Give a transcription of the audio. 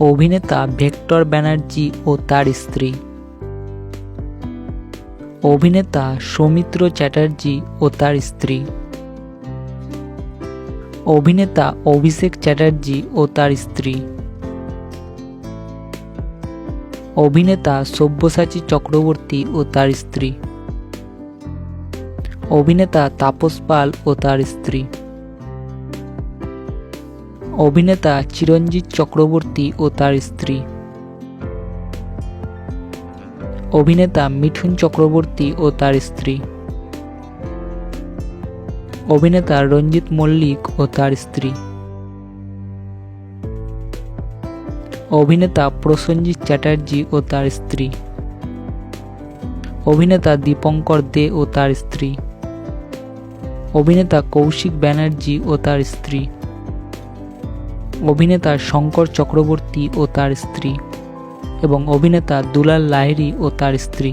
অভিনেতা ভিক্টর ব্যানার্জি ও তার স্ত্রী। অভিনেতা সৌমিত্র চ্যাটার্জি ও তার স্ত্রী। অভিনেতা অভিষেক চ্যাটার্জি ও তার স্ত্রী। অভিনেতা সব্যসাচী চক্রবর্তী ও তার স্ত্রী। অভিনেতা তাপস পাল ও তার স্ত্রী। অভিনেতা চিরঞ্জিত চক্রবর্তী ও তার স্ত্রী। অভিনেতা মিঠুন চক্রবর্তী ও তার স্ত্রী। অভিনেতা রঞ্জিত মল্লিক ও তার স্ত্রী। অভিনেতা প্রসেনজিৎ চ্যাটার্জি ও তার স্ত্রী। অভিনেতা দীপঙ্কর দে ও তার স্ত্রী। অভিনেতা কৌশিক ব্যানার্জি ও তার স্ত্রী। অভিনেতা শঙ্কর চক্রবর্তী ও তার স্ত্রী এবং অভিনেতা দুলাল লাহিড়ী ও তার স্ত্রী।